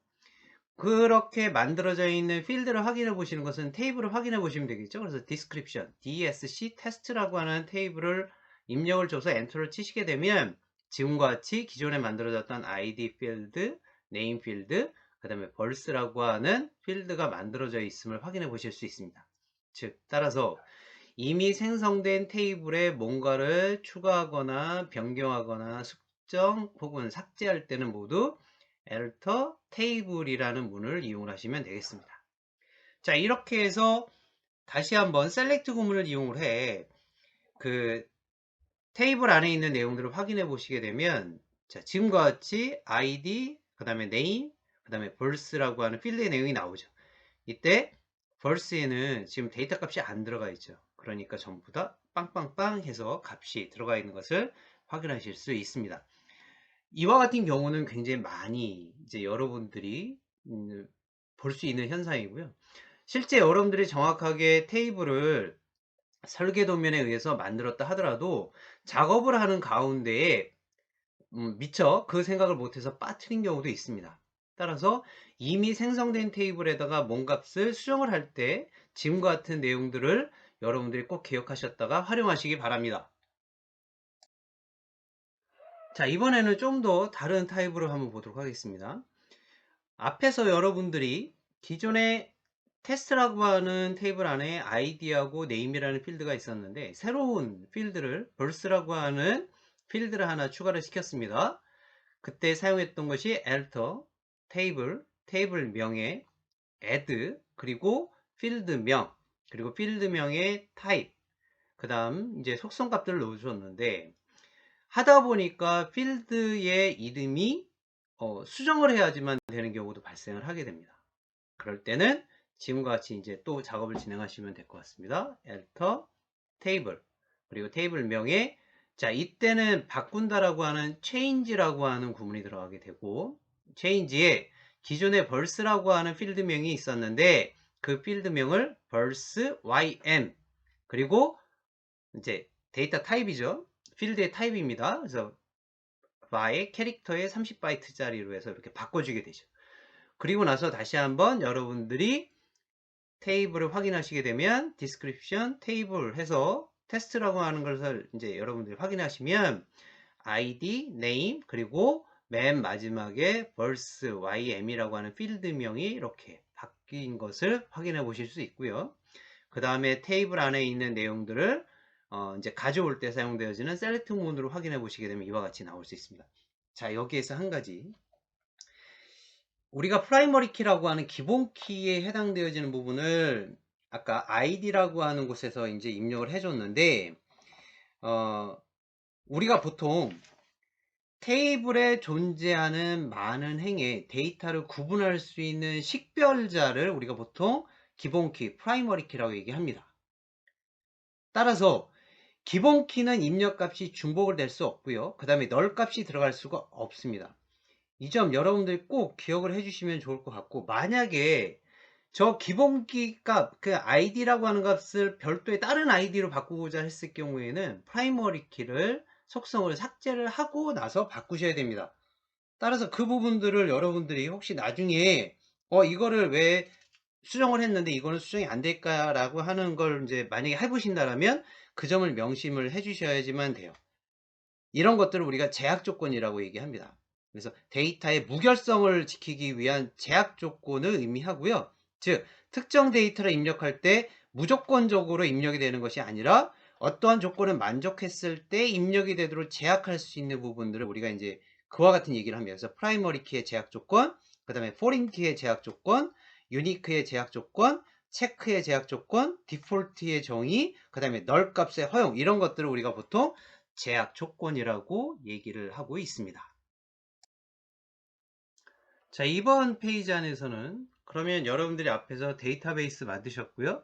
그렇게 만들어져 있는 필드를 확인해 보시는 것은 테이블을 확인해 보시면 되겠죠. 그래서 description, dsc test라고 하는 테이블을 입력을 줘서 엔터를 치시게 되면 지금과 같이 기존에 만들어졌던 id 필드, name 필드, 그 다음에 벌스라고 하는 필드가 만들어져 있음을 확인해 보실 수 있습니다. 즉, 따라서 이미 생성된 테이블에 뭔가를 추가하거나 변경하거나 수정 혹은 삭제할 때는 모두 alter table이라는 문을 이용하시면 되겠습니다. 자, 이렇게 해서 다시 한번 select 구문을 이용을 해 그 테이블 안에 있는 내용들을 확인해 보시게 되면, 자, 지금과 같이 id, 그 다음에 name, 그 다음에 벌스라고 하는 필드의 내용이 나오죠. 이때 벌스에는 지금 데이터 값이 안 들어가 있죠. 그러니까 전부 다 빵빵빵 해서 값이 들어가 있는 것을 확인하실 수 있습니다. 이와 같은 경우는 굉장히 많이 이제 여러분들이 볼 수 있는 현상이고요. 실제 여러분들이 정확하게 테이블을 설계 도면에 의해서 만들었다 하더라도 작업을 하는 가운데에 미처 그 생각을 못해서 빠뜨린 경우도 있습니다. 따라서 이미 생성된 테이블에다가 몸값을 수정을 할 때 지금과 같은 내용들을 여러분들이 꼭 기억하셨다가 활용하시기 바랍니다. 자, 이번에는 좀 더 다른 타입으로 한번 보도록 하겠습니다. 앞에서 여러분들이 기존에 테스트라고 하는 테이블 안에 아이디하고 네임이라는 필드가 있었는데, 새로운 필드를 벌스라고 하는 필드를 하나 추가를 시켰습니다. 그때 사용했던 것이 alter, 테이블 명에 add, 그리고 필드명, 그리고 필드명의 type, 그 다음 이제 속성 값들을 넣어주셨는데, 하다 보니까 필드의 이름이 수정을 해야지만 되는 경우도 발생을 하게 됩니다. 그럴 때는 지금과 같이 이제 또 작업을 진행하시면 될 것 같습니다. alter, 테이블, 그리고 테이블명에, 자, 이때는 바꾼다라고 하는 change라고 하는 구문이 들어가게 되고, change에 기존에 벌스라고 하는 필드명이 있었는데 그 필드명을 벌스 ym, 그리고 이제 데이터 타입이죠. 필드의 타입입니다. 그래서 by 캐릭터의 30바이트짜리로 해서 이렇게 바꿔주게 되죠. 그리고 나서 다시 한번 여러분들이 테이블을 확인하시게 되면 description 테이블 해서 테스트라고 하는 것을 이제 여러분들이 확인하시면 id, name, 그리고 맨 마지막에 verse ym이라고 하는 필드명이 이렇게 바뀐 것을 확인해 보실 수 있고요. 그 다음에 테이블 안에 있는 내용들을 이제 가져올 때 사용되어지는 select 문으로 확인해 보시게 되면 이와 같이 나올 수 있습니다. 자, 여기에서 한 가지, 우리가 프라이머리 키라고 하는 기본 키에 해당되어지는 부분을 아까 id라고 하는 곳에서 이제 입력을 해줬는데, 우리가 보통 테이블에 존재하는 많은 행의 데이터를 구분할 수 있는 식별자를 우리가 보통 기본 키, 프라이머리 키라고 얘기합니다. 따라서 기본 키는 입력값이 중복을 될 수 없고요. 그 다음에 널 값이 들어갈 수가 없습니다. 이 점 여러분들이 꼭 기억을 해주시면 좋을 것 같고, 만약에 저 기본키 값, 그 id라고 하는 값을 별도의 다른 id로 바꾸고자 했을 경우에는 프라이머리 키를 속성을 삭제를 하고 나서 바꾸셔야 됩니다. 따라서 그 부분들을 여러분들이 혹시 나중에 이거를 왜 수정을 했는데 이거는 수정이 안 될까라고 하는 걸 이제 만약에 해보신다라면 그 점을 명심을 해주셔야지만 돼요. 이런 것들을 우리가 제약 조건이라고 얘기합니다. 그래서 데이터의 무결성을 지키기 위한 제약 조건을 의미하고요. 즉 특정 데이터를 입력할 때 무조건적으로 입력이 되는 것이 아니라 어떠한 조건을 만족했을 때 입력이 되도록 제약할 수 있는 부분들을 우리가 이제 그와 같은 얘기를 합니다. 그래서 프라이머리 키의 제약 조건, 그 다음에 포린 키의 제약 조건, 유니크의 제약 조건, 체크의 제약 조건, 디폴트의 정의, 그 다음에 널 값의 허용, 이런 것들을 우리가 보통 제약 조건이라고 얘기를 하고 있습니다. 자, 이번 페이지 안에서는 그러면 여러분들이 앞에서 데이터베이스 만드셨고요.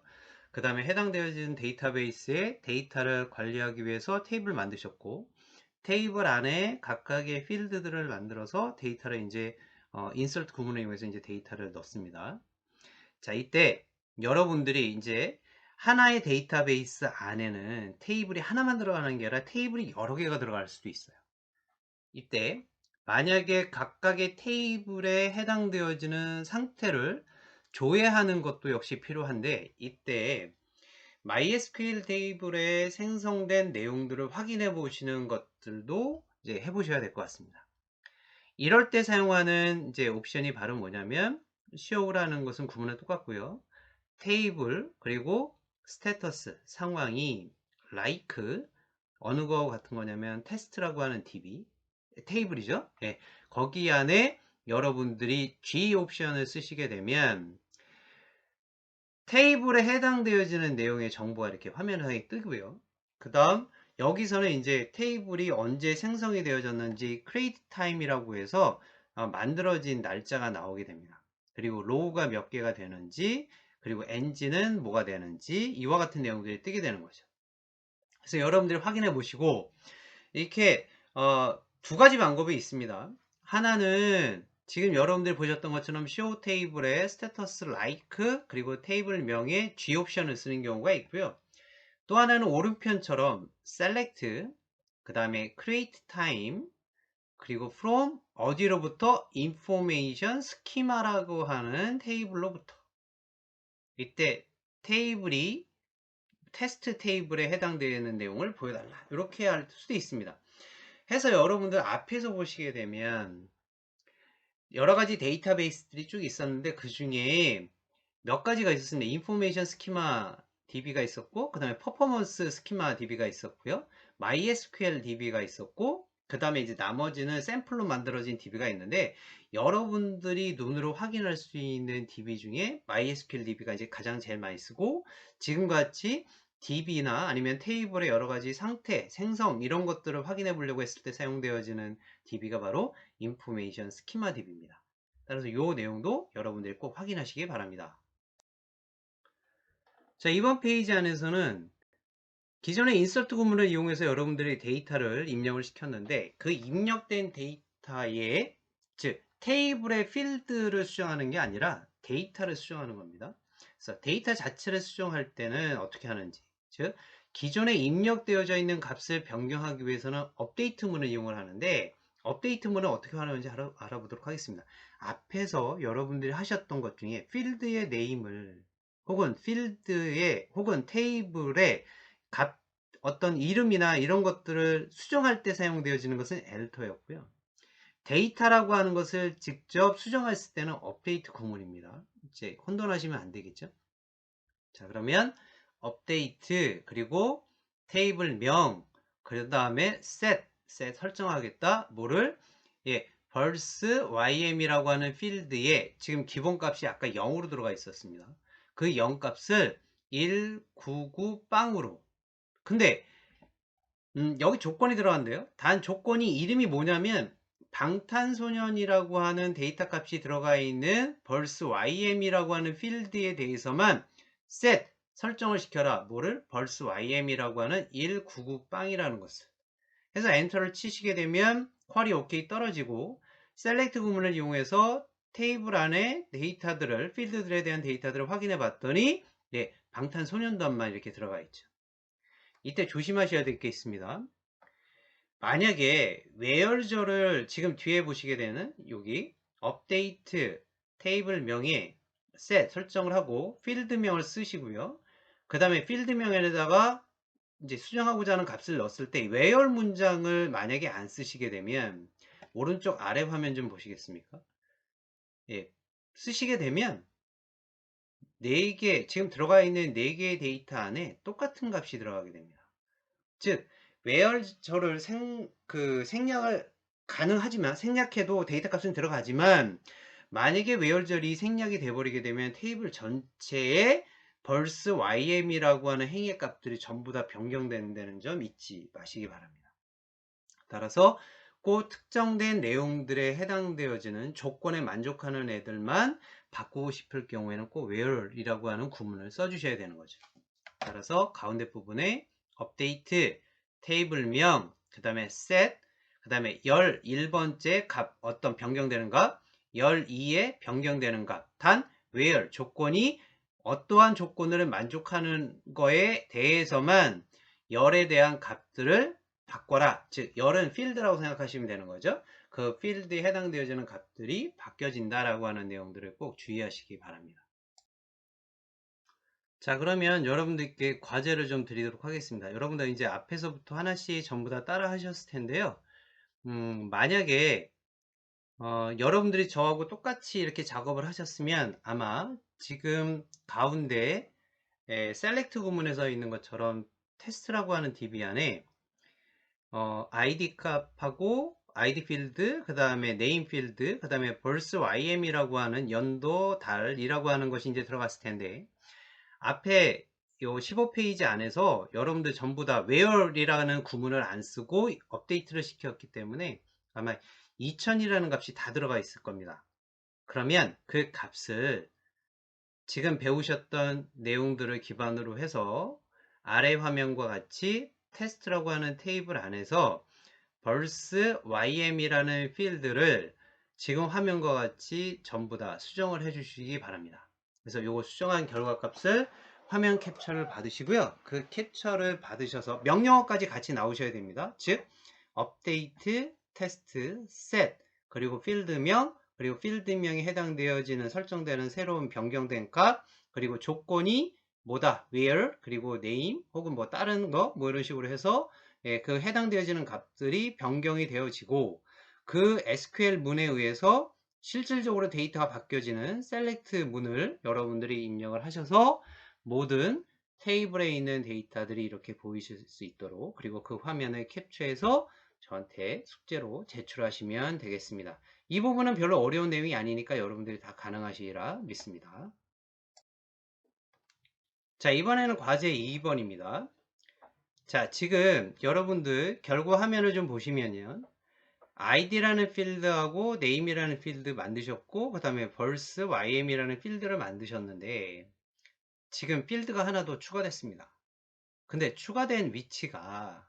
그 다음에 해당되어진 데이터베이스에 데이터를 관리하기 위해서 테이블 만드셨고, 테이블 안에 각각의 필드들을 만들어서 데이터를 이제 인서트 구문을 이용해서 이제 데이터를 넣습니다. 자, 이때 여러분들이 이제 하나의 데이터베이스 안에는 테이블이 하나만 들어가는 게 아니라 테이블이 여러 개가 들어갈 수도 있어요. 이때 만약에 각각의 테이블에 해당되어지는 상태를 조회하는 것도 역시 필요한데, 이때 MySQL 테이블에 생성된 내용들을 확인해 보시는 것들도 이제 해 보셔야 될 것 같습니다. 이럴 때 사용하는 이제 옵션이 바로 뭐냐면 show라는 것은 구문은 똑같고요. 테이블 그리고 스테터스 상황이 like 어느 거 같은 거냐면 테스트라고 하는 DB 테이블이죠. 예, 거기 안에 여러분들이 G 옵션을 쓰시게 되면 테이블에 해당되어지는 내용의 정보가 이렇게 화면에 뜨고요. 그 다음 여기서는 이제 테이블이 언제 생성이 되어졌는지 create time이라고 해서 만들어진 날짜가 나오게 됩니다. 그리고 로우가 몇 개가 되는지, 그리고 엔진은 뭐가 되는지, 이와 같은 내용들이 뜨게 되는 거죠. 그래서 여러분들이 확인해 보시고 이렇게 두 가지 방법이 있습니다. 하나는 지금 여러분들이 보셨던 것처럼 show 테이블에 status like 그리고 테이블 명에 G 옵션을 쓰는 경우가 있고요. 또 하나는 오른편처럼 select 그 다음에 create time 그리고 from 어디로부터 information schema라고 하는 테이블로부터 이때 테이블이 테스트 테이블에 해당되는 내용을 보여달라 이렇게 할 수도 있습니다. 해서 여러분들 앞에서 보시게 되면 여러 가지 데이터베이스들이 쭉 있었는데 그 중에 몇 가지가 있었습니다. 인포메이션 스키마 DB가 있었고, 그 다음에 퍼포먼스 스키마 DB가 있었고요. MySQL DB가 있었고, 그 다음에 이제 나머지는 샘플로 만들어진 DB가 있는데, 여러분들이 눈으로 확인할 수 있는 DB 중에 MySQL DB가 이제 가장 제일 많이 쓰고, 지금같이 DB나 아니면 테이블의 여러 가지 상태, 생성 이런 것들을 확인해 보려고 했을 때 사용되어지는 DB가 바로 인포메이션 스키마 DB입니다. 따라서 이 내용도 여러분들이 꼭 확인하시기 바랍니다. 자, 이번 페이지 안에서는 기존의 인서트 구문을 이용해서 여러분들이 데이터를 입력을 시켰는데 그 입력된 데이터에 즉 테이블의 필드를 수정하는 게 아니라 데이터를 수정하는 겁니다. 그래서 데이터 자체를 수정할 때는 어떻게 하는지, 즉 기존에 입력되어져 있는 값을 변경하기 위해서는 업데이트문을 이용을 하는데 업데이트문을 어떻게 하는지 알아보도록 하겠습니다. 앞에서 여러분들이 하셨던 것 중에 필드의 네임을 혹은 필드에 혹은 테이블에 값 어떤 이름이나 이런 것들을 수정할 때 사용되어지는 것은 엘터였고요. 데이터라고 하는 것을 직접 수정했을 때는 업데이트 구문입니다. 이제 혼돈하시면 안 되겠죠. 자, 그러면 업데이트 그리고 테이블 명, 그 다음에 set 설정하겠다. 뭐를? 예, 벌스 ym이라고 하는 필드에 지금 기본값이 아까 0으로 들어가 있었습니다. 그 0 값을 199 빵으로. 근데 여기 조건이 들어간대요. 단 조건이 이름이 뭐냐면 방탄소년이라고 하는 데이터 값이 들어가 있는 벌스 ym이라고 하는 필드에 대해서만 set 설정을 시켜라. 뭐를? 벌스 ym이라고 하는 199 빵이라는 것을. 해서 엔터를 치시게 되면 쿼리 OK 떨어지고 셀렉트 구문을 이용해서 테이블 안에 데이터들을 필드들에 대한 데이터들을 확인해 봤더니 네, 방탄소년단만 이렇게 들어가 있죠. 이때 조심하셔야 될 게 있습니다. 만약에 where저를 지금 뒤에 보시게 되는 여기 업데이트 테이블명에 set 설정을 하고 필드명을 쓰시고요. 그 다음에 필드명에다가 이제 수정하고자 하는 값을 넣었을 때 where 문장을 만약에 안 쓰시게 되면 오른쪽 아래 화면 좀 보시겠습니까? 예, 쓰시게 되면 4개, 지금 들어가 있는 4개의 데이터 안에 똑같은 값이 들어가게 됩니다. 즉, where저를 생략을 가능하지만, 생략해도 데이터 값은 들어가지만, 만약에 where절이 생략이 돼버리게 되면 테이블 전체에 벌스 ym이라고 하는 행의 값들이 전부 다 변경된다는 점 잊지 마시기 바랍니다. 따라서 그 특정된 내용들에 해당되어지는 조건에 만족하는 애들만 바꾸고 싶을 경우에는 꼭 where이라고 하는 구문을 써주셔야 되는 거죠. 따라서 가운데 부분에 업데이트, 테이블명, 그 다음에 set, 그 다음에 11번째 값, 어떤 변경되는 값, 12에 변경되는 값, 단 where, 조건이 어떠한 조건을 만족하는 거에 대해서만 열에 대한 값들을 바꿔라. 즉 열은 필드라고 생각하시면 되는 거죠. 그 필드에 해당되어지는 값들이 바뀌어진다라고 하는 내용들을 꼭 주의하시기 바랍니다. 자, 그러면 여러분들께 과제를 좀 드리도록 하겠습니다. 여러분들 이제 앞에서부터 하나씩 전부 다 따라 하셨을 텐데요. 만약에 여러분들이 저하고 똑같이 이렇게 작업을 하셨으면 아마 지금 가운데 셀렉트 구문에서 있는 것처럼 테스트라고 하는 DB 안에 ID 값하고 ID 필드, 그 다음에 네임 필드, 그 다음에 벌스 YM이라고 하는 연도, 달이라고 하는 것이 이제 들어갔을 텐데 앞에 요 15페이지 안에서 여러분들 전부 다 where이라는 구문을 안 쓰고 업데이트를 시켰기 때문에 아마 2000이라는 값이 다 들어가 있을 겁니다. 그러면 그 값을 지금 배우셨던 내용들을 기반으로 해서 아래 화면과 같이 테스트라고 하는 테이블 안에서 벌스 ym이라는 필드를 지금 화면과 같이 전부 다 수정을 해 주시기 바랍니다. 그래서 요거 수정한 결과 값을 화면 캡처를 받으시고요. 그 캡처를 받으셔서 명령어까지 같이 나오셔야 됩니다. 즉 업데이트, 테스트, 셋, 그리고 필드명, 그리고 필드명에 해당되어지는 설정되는 새로운 변경된 값, 그리고 조건이 뭐다, where, 그리고 name, 혹은 뭐 다른 거, 뭐 이런 식으로 해서 그 해당되어지는 값들이 변경이 되어지고 그 SQL 문에 의해서 실질적으로 데이터가 바뀌어지는 select 문을 여러분들이 입력을 하셔서 모든 테이블에 있는 데이터들이 이렇게 보이실 수 있도록 그리고 그 화면을 캡처해서 저한테 숙제로 제출하시면 되겠습니다. 이 부분은 별로 어려운 내용이 아니니까 여러분들이 다 가능하시리라 믿습니다. 자, 이번에는 과제 2번입니다. 자, 지금 여러분들 결과 화면을 좀 보시면요. id라는 필드하고 name이라는 필드 만드셨고 그 다음에 벌스 ym이라는 필드를 만드셨는데 지금 필드가 하나 더 추가됐습니다. 근데 추가된 위치가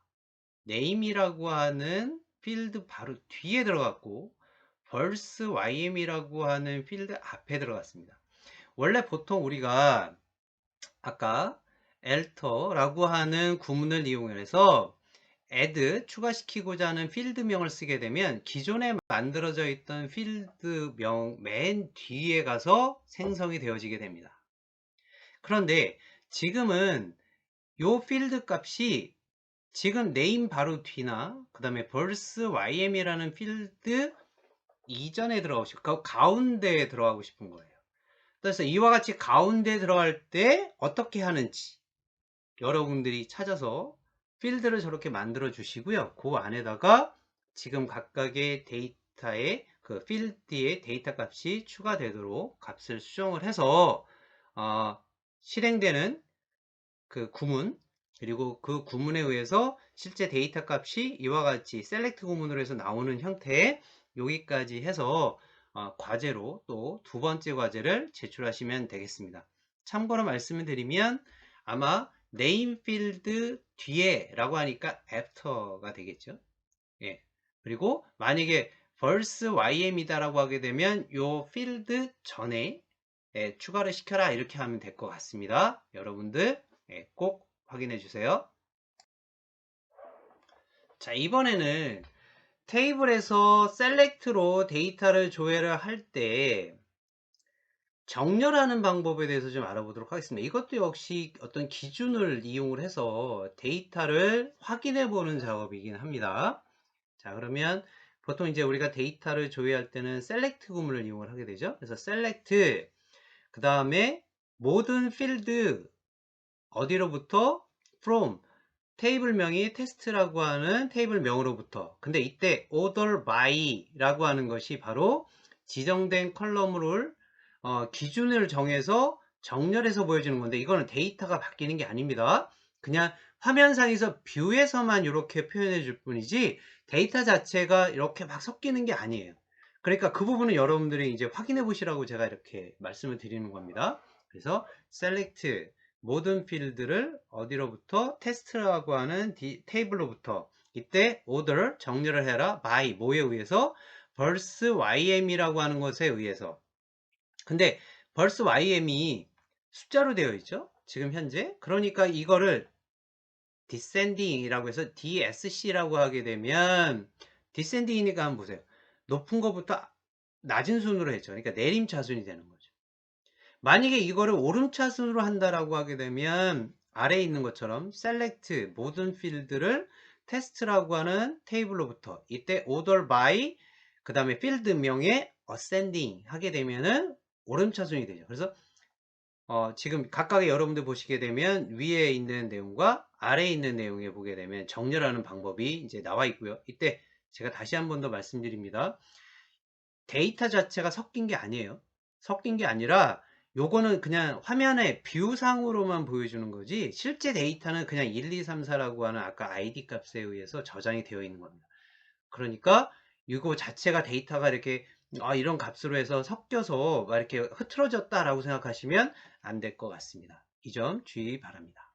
name이라고 하는 필드 바로 뒤에 들어갔고 벌스 ym이라고 하는 필드 앞에 들어갔습니다. 원래 보통 우리가 아까 alter라고 하는 구문을 이용해서 add 추가시키고자 하는 필드명을 쓰게 되면 기존에 만들어져 있던 필드명 맨 뒤에 가서 생성이 되어지게 됩니다. 그런데 지금은 요 필드 값이 지금 name 바로 뒤나 그 다음에 벌스 ym이라는 필드 이전에 들어가고 그 가운데에 들어가고 싶은 거예요. 그래서 이와 같이 가운데 들어갈 때 어떻게 하는지 여러분들이 찾아서 필드를 저렇게 만들어 주시고요. 그 안에다가 지금 각각의 데이터의 그 필드의 데이터 값이 추가되도록 값을 수정을 해서 실행되는 그 구문 그리고 그 구문에 의해서 실제 데이터 값이 이와 같이 셀렉트 구문으로 해서 나오는 형태의 여기까지 해서 과제로 또 두 번째 과제를 제출하시면 되겠습니다. 참고로 말씀을 드리면 아마 name 필드 뒤에 라고 하니까 after가 되겠죠. 예. 그리고 만약에 verse ym이다 라고 하게 되면 요 필드 전에 추가를 시켜라 이렇게 하면 될 것 같습니다. 여러분들 꼭 확인해 주세요. 자, 이번에는 테이블에서 셀렉트로 데이터를 조회를 할 때 정렬하는 방법에 대해서 좀 알아보도록 하겠습니다. 이것도 역시 어떤 기준을 이용을 해서 데이터를 확인해 보는 작업이긴 합니다. 자, 그러면 보통 이제 우리가 데이터를 조회할 때는 셀렉트 구문을 이용을 하게 되죠. 그래서 셀렉트, 그 다음에 모든 필드 어디로부터 from 테이블명이 테스트라고 하는 테이블명으로부터. 근데 이때 order by라고 하는 것이 바로 지정된 컬럼을 기준을 정해서 정렬해서 보여주는 건데, 이거는 데이터가 바뀌는 게 아닙니다. 그냥 화면상에서 뷰에서만 이렇게 표현해 줄 뿐이지 데이터 자체가 이렇게 막 섞이는 게 아니에요. 그러니까 그 부분은 여러분들이 이제 확인해 보시라고 제가 이렇게 말씀을 드리는 겁니다. 그래서 select 모든 필드를 어디로부터 테스트라고 하는 테이블로부터, 이때 order 정렬을 해라 by 뭐에 의해서 verse ym이라고 하는 것에 의해서. 근데 verse ym이 숫자로 되어 있죠 지금 현재. 그러니까 이거를 descending이라고 해서 dsc라고 하게 되면, descending이니까 한번 보세요. 높은 것부터 낮은 순으로 했죠. 그러니까 내림차순이 되는 거죠. 만약에 이거를 오름차순으로 한다라고 하게 되면 아래에 있는 것처럼 select 모든 필드를 테스트라고 하는 테이블로부터, 이때 order by 그 다음에 필드명에 ascending 하게 되면은 오름차순이 되죠. 그래서 지금 각각의 여러분들 보시게 되면 위에 있는 내용과 아래에 있는 내용에 보게 되면 정렬하는 방법이 이제 나와 있고요. 이때 제가 다시 한 번 더 말씀드립니다. 데이터 자체가 섞인 게 아니에요. 섞인 게 아니라 요거는 그냥 화면에 뷰상으로만 보여주는 거지, 실제 데이터는 그냥 1, 2, 3, 4라고 하는 아까 ID 값에 의해서 저장이 되어 있는 겁니다. 그러니까 이거 자체가 데이터가 이렇게 이런 값으로 해서 섞여서 막 이렇게 흐트러졌다라고 생각하시면 안 될 것 같습니다. 이 점 주의 바랍니다.